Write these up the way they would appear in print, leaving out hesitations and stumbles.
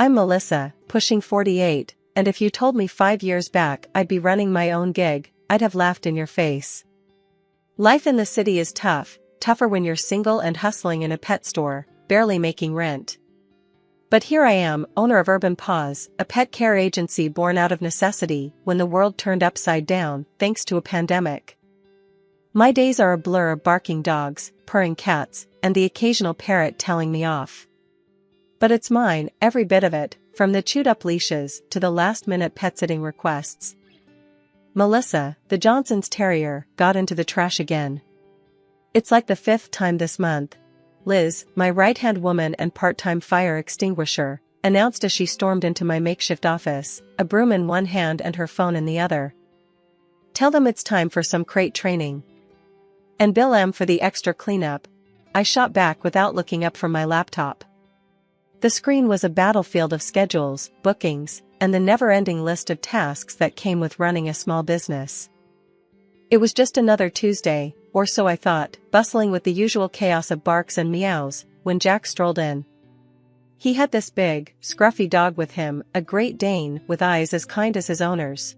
I'm Melissa, pushing 48, and if you told me 5 years back I'd be running my own gig, I'd have laughed in your face. Life in the city is tough, tougher when you're single and hustling in a pet store, barely making rent. But here I am, owner of Urban Paws, a pet care agency born out of necessity when the world turned upside down thanks to a pandemic. My days are a blur of barking dogs, purring cats, and the occasional parrot telling me off. But it's mine, every bit of it, from the chewed-up leashes to the last-minute pet-sitting requests. Melissa, the Johnson's Terrier, got into the trash again. It's like the 5th time this month. Liz, my right-hand woman and part-time fire extinguisher, announced as she stormed into my makeshift office, a broom in one hand and her phone in the other. Tell them it's time for some crate training. And bill M for the extra cleanup. I shot back without looking up from my laptop. The screen was a battlefield of schedules, bookings, and the never-ending list of tasks that came with running a small business. It was just another Tuesday, or so I thought, bustling with the usual chaos of barks and meows, when Jack strolled in. He had this big, scruffy dog with him, a Great Dane with eyes as kind as his owner's.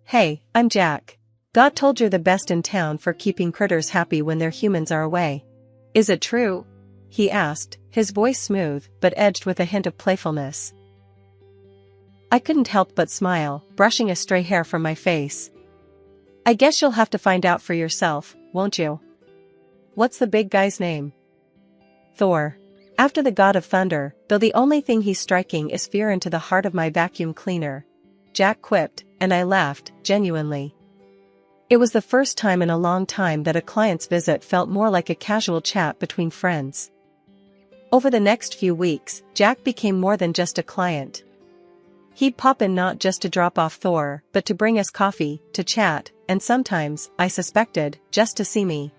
Hey, I'm Jack. God told you're the best in town for keeping critters happy when their humans are away. Is it true? He asked, his voice smooth but edged with a hint of playfulness. I couldn't help but smile, brushing a stray hair from my face. I guess you'll have to find out for yourself, won't you? What's the big guy's name? Thor. After the god of thunder, though the only thing he's striking is fear into the heart of my vacuum cleaner. Jack quipped, and I laughed, genuinely. It was the first time in a long time that a client's visit felt more like a casual chat between friends. Over the next few weeks, Jack became more than just a client. He'd pop in not just to drop off Thor, but to bring us coffee, to chat, and sometimes, I suspected, just to see me.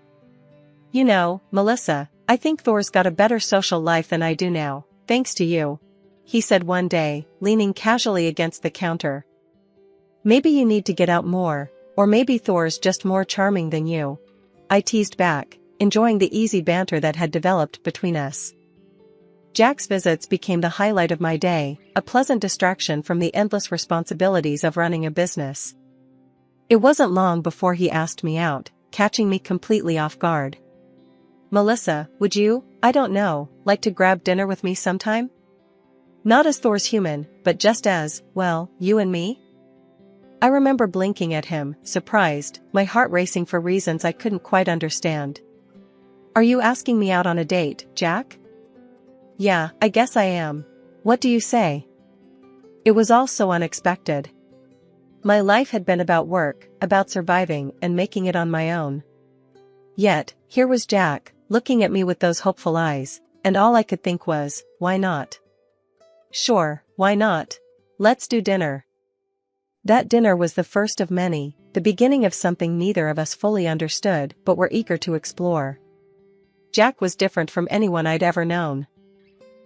You know, Melissa, I think Thor's got a better social life than I do now, thanks to you, he said one day, leaning casually against the counter. Maybe you need to get out more, or maybe Thor's just more charming than you. I teased back, enjoying the easy banter that had developed between us. Jack's visits became the highlight of my day, a pleasant distraction from the endless responsibilities of running a business. It wasn't long before he asked me out, catching me completely off guard. Melissa, would you, I don't know, like to grab dinner with me sometime? Not as Thor's human, but just as, well, you and me? I remember blinking at him, surprised, my heart racing for reasons I couldn't quite understand. Are you asking me out on a date, Jack? Yeah, I guess I am. What do you say? It was all so unexpected. My life had been about work, about surviving and making it on my own. Yet, here was Jack, looking at me with those hopeful eyes, and all I could think was, why not? Sure, why not? Let's do dinner. That dinner was the first of many, the beginning of something neither of us fully understood but were eager to explore. Jack was different from anyone I'd ever known.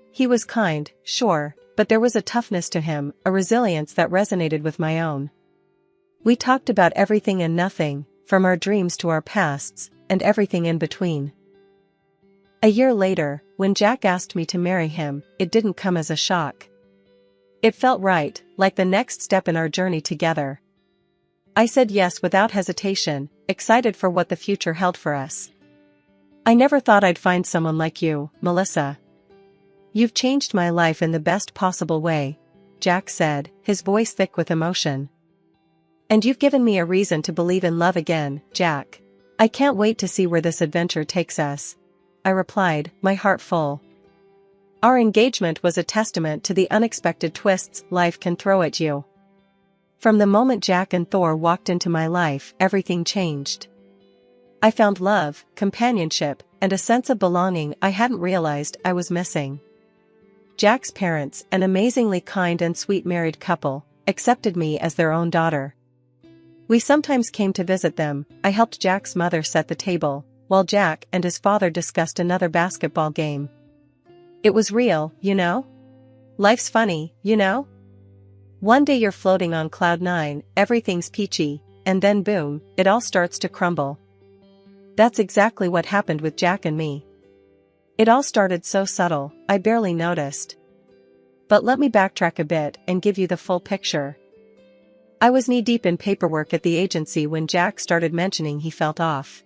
He was kind, sure, but there was a toughness to him, a resilience that resonated with my own. We talked about everything and nothing, from our dreams to our pasts, and everything in between. A year later, when Jack asked me to marry him, it didn't come as a shock. It felt right, like the next step in our journey together. I said yes without hesitation, excited for what the future held for us. I never thought I'd find someone like you, Melissa. You've changed my life in the best possible way, Jack said, his voice thick with emotion. And you've given me a reason to believe in love again, Jack. I can't wait to see where this adventure takes us, I replied, my heart full. Our engagement was a testament to the unexpected twists life can throw at you. From the moment Jack and Thor walked into my life, everything changed. I found love, companionship, and a sense of belonging I hadn't realized I was missing. Jack's parents, an amazingly kind and sweet married couple, accepted me as their own daughter. We sometimes came to visit them. I helped Jack's mother set the table, while Jack and his father discussed another basketball game. It was real, you know? Life's funny, you know? One day you're floating on cloud 9, everything's peachy, and then boom, it all starts to crumble. That's exactly what happened with Jack and me. It all started so subtle, I barely noticed. But let me backtrack a bit and give you the full picture. I was knee-deep in paperwork at the agency when Jack started mentioning he felt off.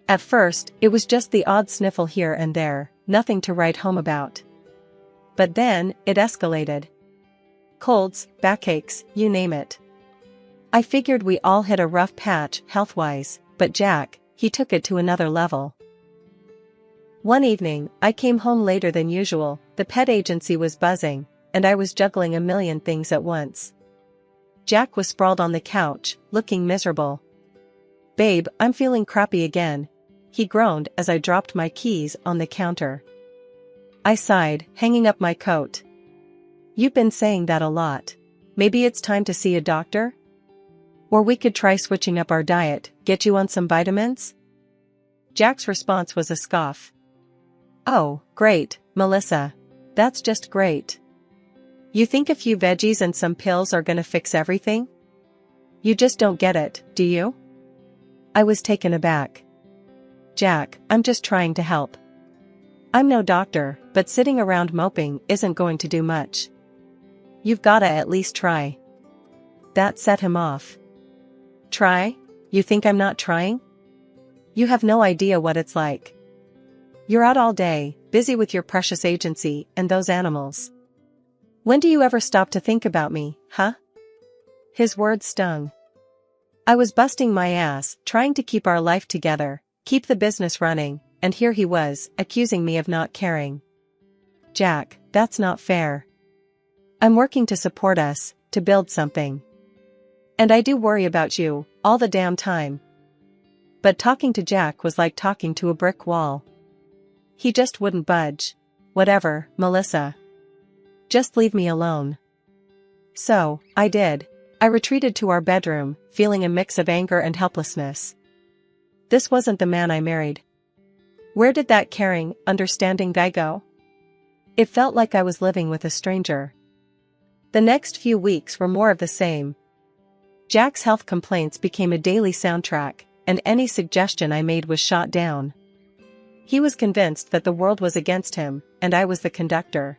At first, it was just the odd sniffle here and there, nothing to write home about. But then, it escalated. Colds, backaches, you name it. I figured we all hit a rough patch health-wise, but Jack, he took it to another level. One evening, I came home later than usual, the pet agency was buzzing, and I was juggling a million things at once. Jack was sprawled on the couch, looking miserable. "Babe, I'm feeling crappy again," he groaned as I dropped my keys on the counter. I sighed, hanging up my coat. "You've been saying that a lot. Maybe it's time to see a doctor? Or we could try switching up our diet, get you on some vitamins?" Jack's response was a scoff. "Oh, great, Melissa. That's just great. You think a few veggies and some pills are gonna fix everything? You just don't get it, do you?" I was taken aback. "Jack, I'm just trying to help. I'm no doctor, but sitting around moping isn't going to do much. You've gotta at least try." That set him off. "Try? You think I'm not trying? You have no idea what it's like. You're out all day, busy with your precious agency and those animals. When do you ever stop to think about me, huh?" His words stung. I was busting my ass, trying to keep our life together, keep the business running, and here he was, accusing me of not caring. "Jack, that's not fair. I'm working to support us, to build something. And I do worry about you, all the damn time." But talking to Jack was like talking to a brick wall. He just wouldn't budge. "Whatever, Melissa. Just leave me alone." So, I did. I retreated to our bedroom, feeling a mix of anger and helplessness. This wasn't the man I married. Where did that caring, understanding guy go? It felt like I was living with a stranger. The next few weeks were more of the same. Jack's health complaints became a daily soundtrack, and any suggestion I made was shot down. He was convinced that the world was against him, and I was the conductor.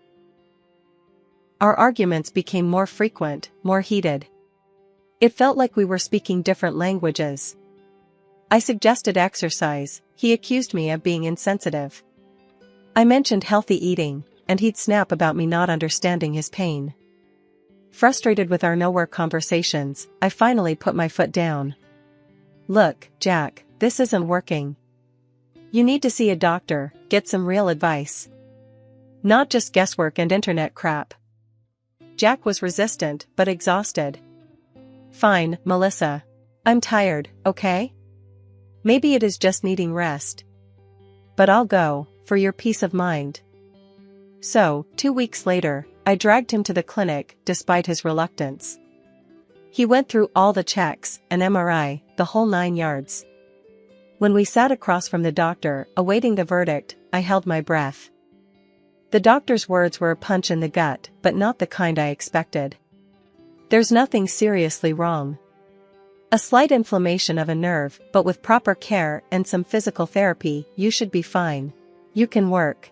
Our arguments became more frequent, more heated. It felt like we were speaking different languages. I suggested exercise, he accused me of being insensitive. I mentioned healthy eating, and he'd snap about me not understanding his pain. Frustrated with our nowhere conversations, I finally put my foot down. "Look, Jack, this isn't working. You need to see a doctor, get some real advice. Not just guesswork and internet crap." Jack was resistant, but exhausted. "Fine, Melissa. I'm tired, okay? Maybe it is just needing rest. But I'll go, for your peace of mind." So, 2 weeks later, I dragged him to the clinic, despite his reluctance. He went through all the checks, an MRI, the whole 9 yards. When we sat across from the doctor, awaiting the verdict, I held my breath. The doctor's words were a punch in the gut, but not the kind I expected. "There's nothing seriously wrong. A slight inflammation of a nerve, but with proper care and some physical therapy, you should be fine. You can work."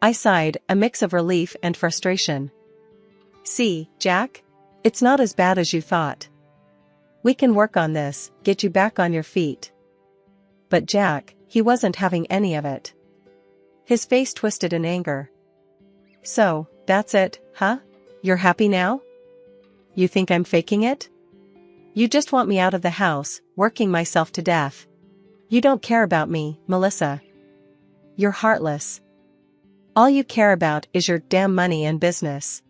I sighed, a mix of relief and frustration. "See, Jack? It's not as bad as you thought. We can work on this, get you back on your feet." But Jack, he wasn't having any of it. His face twisted in anger. "So, that's it, huh? You're happy now? You think I'm faking it? You just want me out of the house, working myself to death. You don't care about me, Melissa. You're heartless. All you care about is your damn money and business."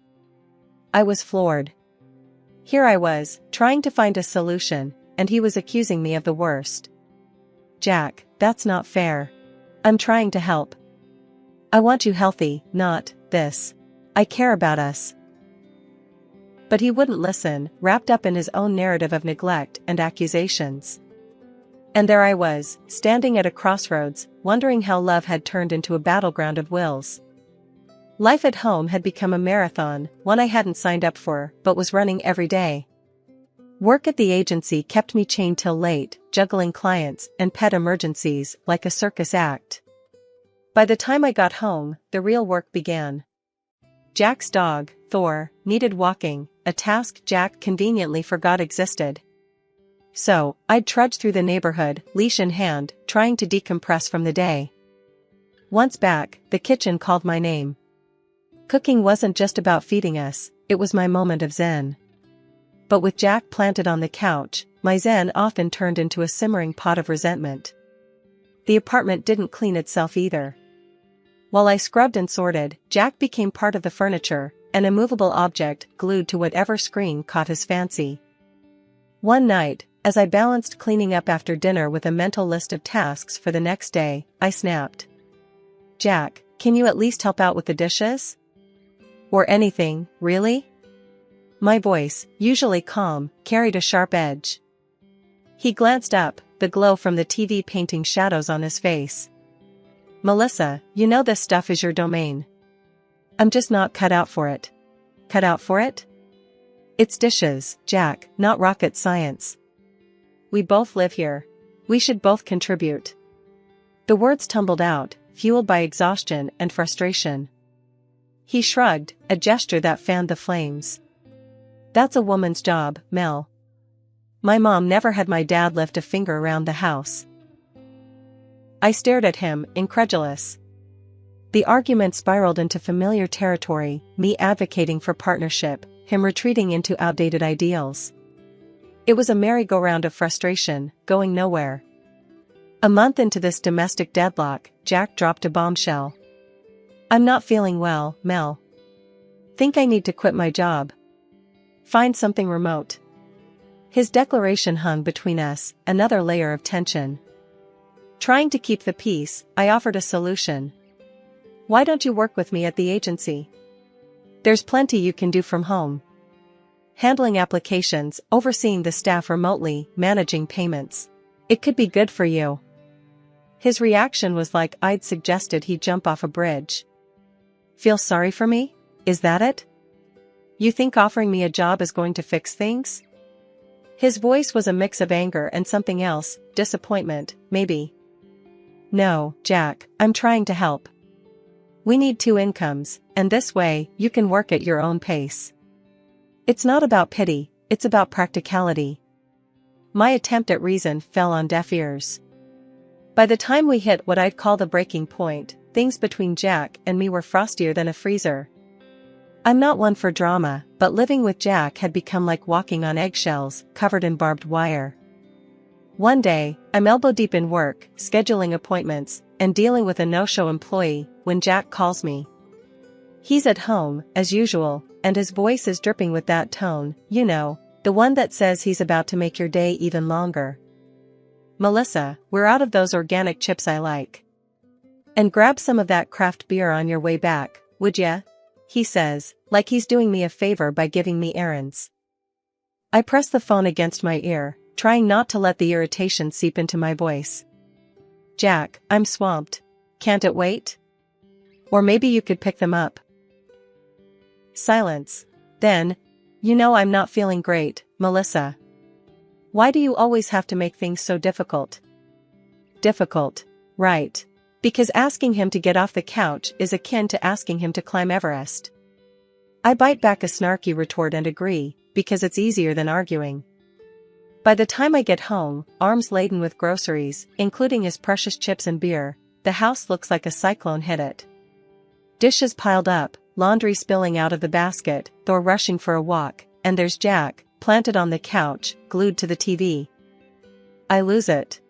I was floored. Here I was, trying to find a solution, and he was accusing me of the worst. "Jack, that's not fair. I'm trying to help. I want you healthy, not this. I care about us." But he wouldn't listen, wrapped up in his own narrative of neglect and accusations. And there I was, standing at a crossroads, wondering how love had turned into a battleground of wills. Life at home had become a marathon, one I hadn't signed up for, but was running every day. Work at the agency kept me chained till late, juggling clients and pet emergencies like a circus act. By the time I got home, the real work began. Jack's dog, Thor, needed walking, a task Jack conveniently forgot existed. So, I'd trudge through the neighborhood, leash in hand, trying to decompress from the day. Once back, the kitchen called my name. Cooking wasn't just about feeding us, it was my moment of zen. But with Jack planted on the couch, my zen often turned into a simmering pot of resentment. The apartment didn't clean itself either. While I scrubbed and sorted, Jack became part of the furniture, an immovable object glued to whatever screen caught his fancy. One night, as I balanced cleaning up after dinner with a mental list of tasks for the next day, I snapped. Jack, can you at least help out with the dishes? Or anything, really? My voice, usually calm, carried a sharp edge. He glanced up, the glow from the TV painting shadows on his face. Melissa, you know this stuff is your domain. I'm just not cut out for it. Cut out for it? It's dishes, Jack, not rocket science. We both live here. We should both contribute. The words tumbled out, fueled by exhaustion and frustration. He shrugged, a gesture that fanned the flames. That's a woman's job, Mel. My mom never had my dad lift a finger around the house. I stared at him, incredulous. The argument spiraled into familiar territory, me advocating for partnership, him retreating into outdated ideals. It was a merry-go-round of frustration, going nowhere. A month into this domestic deadlock, Jack dropped a bombshell. I'm not feeling well, Mel. Think I need to quit my job. Find something remote. His declaration hung between us, another layer of tension. Trying to keep the peace, I offered a solution. Why don't you work with me at the agency? There's plenty you can do from home. Handling applications, overseeing the staff remotely, managing payments. It could be good for you. His reaction was like I'd suggested he jump off a bridge. Feel sorry for me? Is that it? You think offering me a job is going to fix things? His voice was a mix of anger and something else, disappointment, maybe. No, Jack, I'm trying to help. We need 2 incomes, and this way, you can work at your own pace. It's not about pity, it's about practicality. My attempt at reason fell on deaf ears. By the time we hit what I'd call the breaking point, things between Jack and me were frostier than a freezer. I'm not one for drama, but living with Jack had become like walking on eggshells, covered in barbed wire. One day, I'm elbow-deep in work, scheduling appointments, and dealing with a no-show employee, when Jack calls me. He's at home, as usual, and his voice is dripping with that tone, you know, the one that says he's about to make your day even longer. Melissa, we're out of those organic chips I like. And grab some of that craft beer on your way back, would ya? He says, like he's doing me a favor by giving me errands. I press the phone against my ear, trying not to let the irritation seep into my voice. Jack, I'm swamped. Can't it wait? Or maybe you could pick them up. Silence. Then, you know I'm not feeling great, Melissa. Why do you always have to make things so difficult? Difficult, right. Because asking him to get off the couch is akin to asking him to climb Everest. I bite back a snarky retort and agree, because it's easier than arguing. By the time I get home, arms laden with groceries, including his precious chips and beer, the house looks like a cyclone hit it. Dishes piled up, laundry spilling out of the basket, Thor rushing for a walk, and there's Jack, planted on the couch, glued to the TV. I lose it.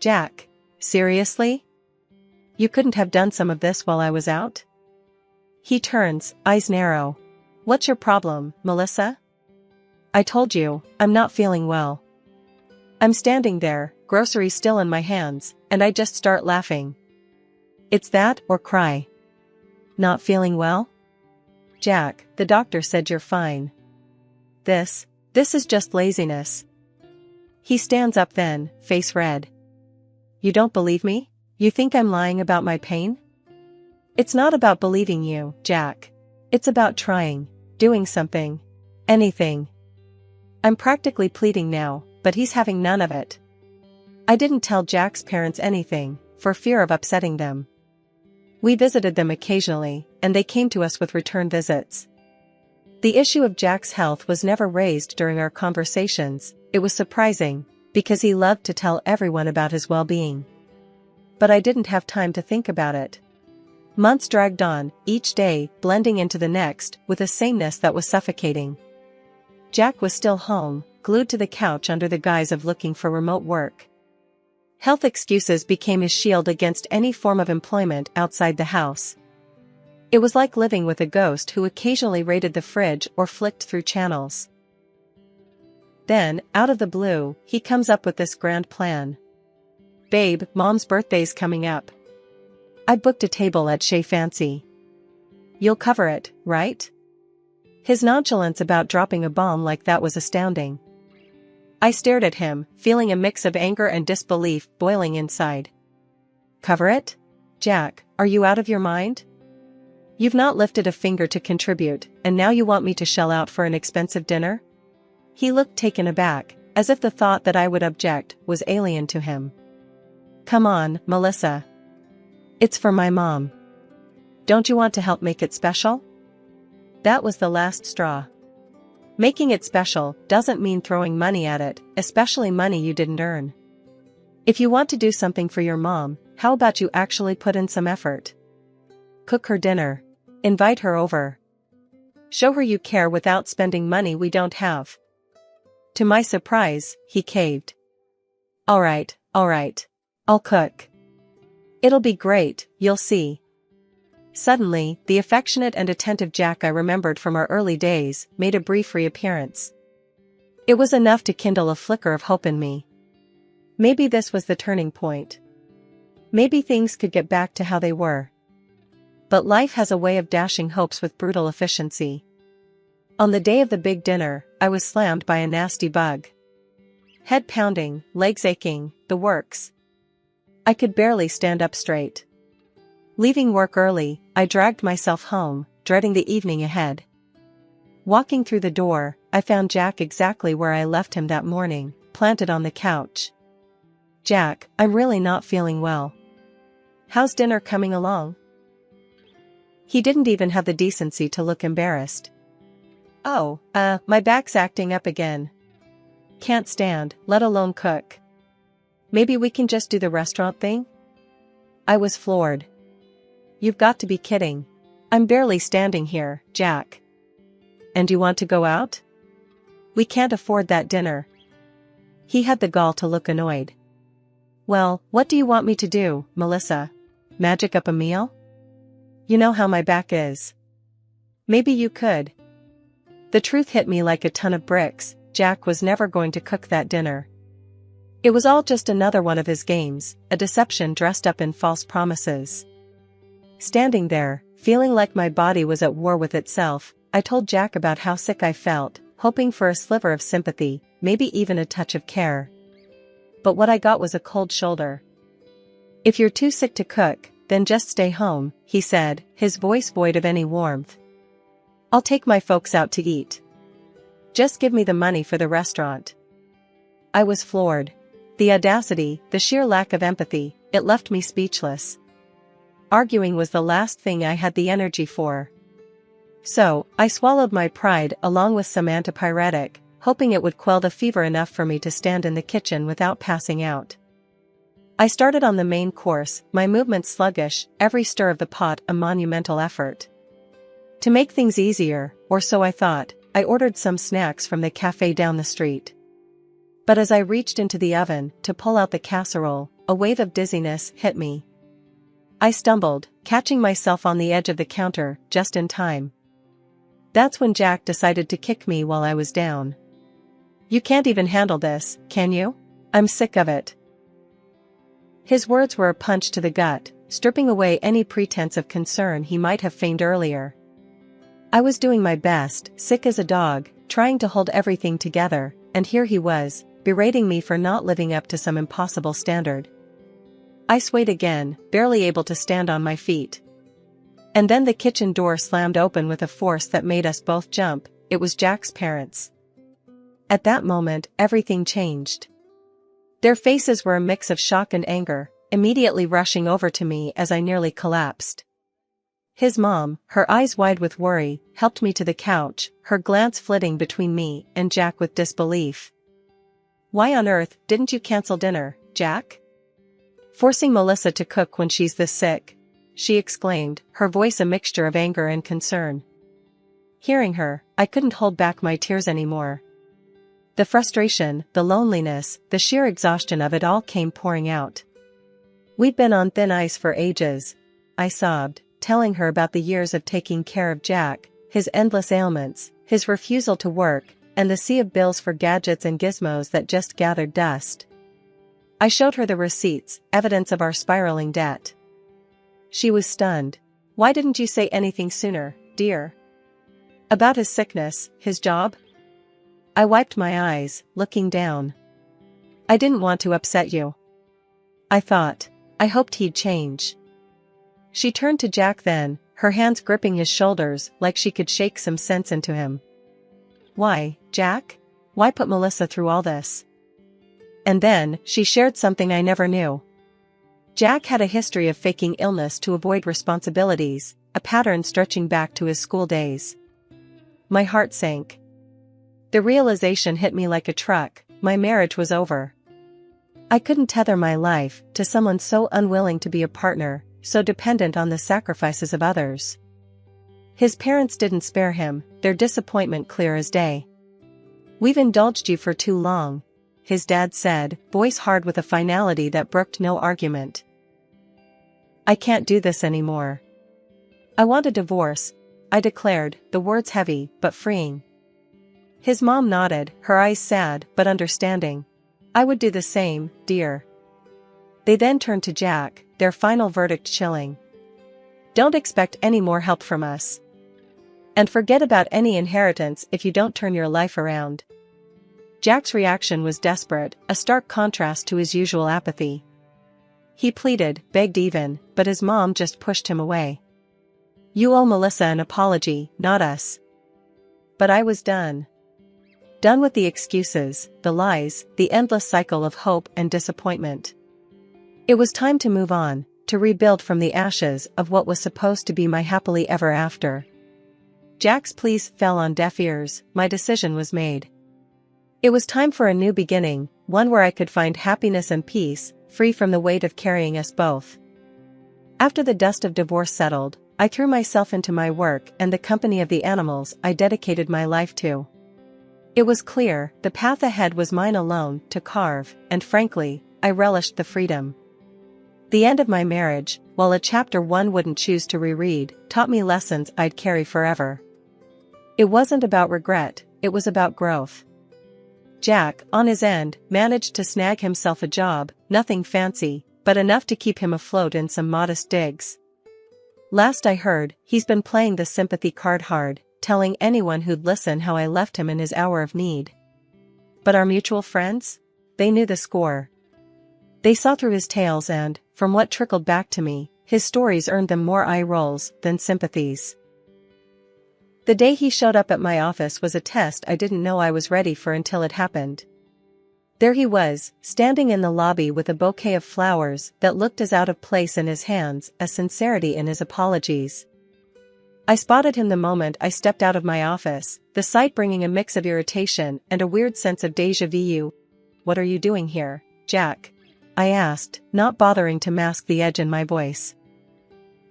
Jack, seriously? You couldn't have done some of this while I was out? He turns, eyes narrow. What's your problem, Melissa? I told you, I'm not feeling well. I'm standing there, groceries still in my hands, and I just start laughing. It's that, or cry. Not feeling well? Jack, the doctor said you're fine. This is just laziness. He stands up then, face red. You don't believe me? You think I'm lying about my pain? It's not about believing you, Jack. It's about trying, doing something. Anything. I'm practically pleading now, but he's having none of it. I didn't tell Jack's parents anything, for fear of upsetting them. We visited them occasionally, and they came to us with return visits. The issue of Jack's health was never raised during our conversations. It was surprising, because he loved to tell everyone about his well-being. But I didn't have time to think about it. Months dragged on, each day blending into the next with a sameness that was suffocating. Jack was still home, glued to the couch under the guise of looking for remote work. Health excuses became his shield against any form of employment outside the house. It was like living with a ghost who occasionally raided the fridge or flicked through channels. Then, out of the blue, he comes up with this grand plan. "Babe, Mom's birthday's coming up. I booked a table at Chez Fancy. You'll cover it, right?" His nonchalance about dropping a bomb like that was astounding. I stared at him, feeling a mix of anger and disbelief boiling inside. "Cover it? Jack, are you out of your mind? You've not lifted a finger to contribute, and now you want me to shell out for an expensive dinner?" He looked taken aback, as if the thought that I would object was alien to him. "Come on, Melissa. It's for my mom. Don't you want to help make it special?" That was the last straw. Making it special doesn't mean throwing money at it, especially money you didn't earn. If you want to do something for your mom, how about you actually put in some effort? Cook her dinner. Invite her over. Show her you care without spending money we don't have. To my surprise, he caved. All right. I'll cook. It'll be great, you'll see." Suddenly, the affectionate and attentive Jack I remembered from our early days made a brief reappearance. It was enough to kindle a flicker of hope in me. Maybe this was the turning point. Maybe things could get back to how they were. But life has a way of dashing hopes with brutal efficiency. On the day of the big dinner, I was slammed by a nasty bug. Head pounding, legs aching, the works. I could barely stand up straight. Leaving work early, I dragged myself home, dreading the evening ahead. Walking through the door, I found Jack exactly where I left him that morning, planted on the couch. "Jack, I'm really not feeling well. How's dinner coming along?" He didn't even have the decency to look embarrassed. "Oh, my back's acting up again. Can't stand, let alone cook. Maybe we can just do the restaurant thing?" I was floored. "You've got to be kidding. I'm barely standing here, Jack. And you want to go out? We can't afford that dinner." He had the gall to look annoyed. "Well, what do you want me to do, Melissa? Magic up a meal? You know how my back is. Maybe you could." The truth hit me like a ton of bricks. Jack was never going to cook that dinner. It was all just another one of his games, a deception dressed up in false promises. Standing there, feeling like my body was at war with itself, I told Jack about how sick I felt, hoping for a sliver of sympathy, maybe even a touch of care. But what I got was a cold shoulder. "If you're too sick to cook, then just stay home," he said, his voice void of any warmth. "I'll take my folks out to eat. Just give me the money for the restaurant." I was floored. The audacity, the sheer lack of empathy, it left me speechless. Arguing was the last thing I had the energy for. So, I swallowed my pride along with some antipyretic, hoping it would quell the fever enough for me to stand in the kitchen without passing out. I started on the main course, my movements sluggish, every stir of the pot a monumental effort. To make things easier, or so I thought, I ordered some snacks from the cafe down the street. But as I reached into the oven to pull out the casserole, a wave of dizziness hit me. I stumbled, catching myself on the edge of the counter, just in time. That's when Jack decided to kick me while I was down. "You can't even handle this, can you? I'm sick of it." His words were a punch to the gut, stripping away any pretense of concern he might have feigned earlier. I was doing my best, sick as a dog, trying to hold everything together, and here he was, berating me for not living up to some impossible standard. I swayed again, barely able to stand on my feet. And then the kitchen door slammed open with a force that made us both jump. It was Jack's parents. At that moment, everything changed. Their faces were a mix of shock and anger, immediately rushing over to me as I nearly collapsed. His mom, her eyes wide with worry, helped me to the couch, her glance flitting between me and Jack with disbelief. "Why on earth didn't you cancel dinner, Jack? Forcing Melissa to cook when she's this sick?" she exclaimed, her voice a mixture of anger and concern. Hearing her, I couldn't hold back my tears anymore. The frustration, the loneliness, the sheer exhaustion of it all came pouring out. "We'd been on thin ice for ages," I sobbed, telling her about the years of taking care of Jack, his endless ailments, his refusal to work, and the sea of bills for gadgets and gizmos that just gathered dust. I showed her the receipts, evidence of our spiraling debt. She was stunned. "Why didn't you say anything sooner, dear? About his sickness, his job?" I wiped my eyes, looking down. "I didn't want to upset you. I hoped he'd change." She turned to Jack then, her hands gripping his shoulders like she could shake some sense into him. "Why, Jack? Why put Melissa through all this?" And then, she shared something I never knew. Jack had a history of faking illness to avoid responsibilities, a pattern stretching back to his school days. My heart sank. The realization hit me like a truck: my marriage was over. I couldn't tether my life to someone so unwilling to be a partner, so dependent on the sacrifices of others. His parents didn't spare him, their disappointment clear as day. "We've indulged you for too long," his dad said, voice hard with a finality that brooked no argument. "I can't do this anymore. I want a divorce," I declared, the words heavy but freeing. His mom nodded, her eyes sad but understanding. "I would do the same, dear." They then turned to Jack, their final verdict chilling. "Don't expect any more help from us. And forget about any inheritance if you don't turn your life around." Jack's reaction was desperate, a stark contrast to his usual apathy. He pleaded, begged even, but his mom just pushed him away. "You owe Melissa an apology, not us." But I was done. Done with the excuses, the lies, the endless cycle of hope and disappointment. It was time to move on, to rebuild from the ashes of what was supposed to be my happily ever after. Jack's pleas fell on deaf ears, my decision was made. It was time for a new beginning, one where I could find happiness and peace, free from the weight of carrying us both. After the dust of divorce settled, I threw myself into my work and the company of the animals I dedicated my life to. It was clear, the path ahead was mine alone to carve, and frankly, I relished the freedom. The end of my marriage, while a chapter one wouldn't choose to reread, taught me lessons I'd carry forever. It wasn't about regret, it was about growth. Jack, on his end, managed to snag himself a job, nothing fancy, but enough to keep him afloat in some modest digs. Last I heard, he's been playing the sympathy card hard, telling anyone who'd listen how I left him in his hour of need. But our mutual friends? They knew the score. They saw through his tales and, from what trickled back to me, his stories earned them more eye rolls than sympathies. The day he showed up at my office was a test I didn't know I was ready for until it happened. There he was, standing in the lobby with a bouquet of flowers that looked as out of place in his hands as sincerity in his apologies. I spotted him the moment I stepped out of my office, the sight bringing a mix of irritation and a weird sense of déjà vu. "What are you doing here, Jack?" I asked, not bothering to mask the edge in my voice.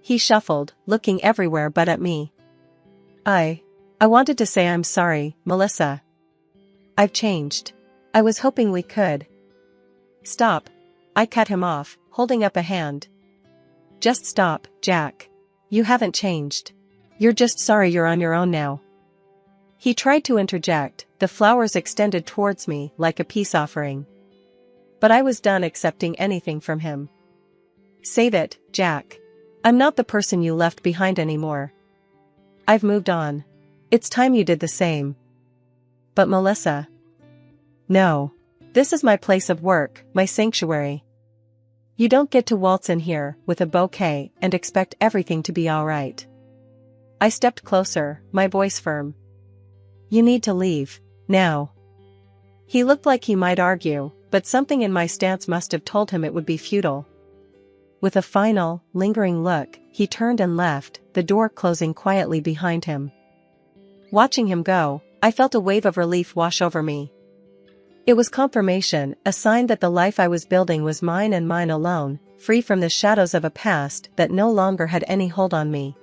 He shuffled, looking everywhere but at me. I wanted to say I'm sorry, Melissa. I've changed. I was hoping we could." "Stop." I cut him off, holding up a hand. "Just stop, Jack. You haven't changed. You're just sorry you're on your own now." He tried to interject, the flowers extended towards me like a peace offering. But I was done accepting anything from him. "Save it, Jack. I'm not the person you left behind anymore. I've moved on. It's time you did the same." "But Melissa." "No. This is my place of work, my sanctuary. You don't get to waltz in here with a bouquet and expect everything to be all right." I stepped closer, my voice firm. "You need to leave, now." He looked like he might argue, but something in my stance must have told him it would be futile. With a final, lingering look, he turned and left, the door closing quietly behind him. Watching him go, I felt a wave of relief wash over me. It was confirmation, a sign that the life I was building was mine and mine alone, free from the shadows of a past that no longer had any hold on me.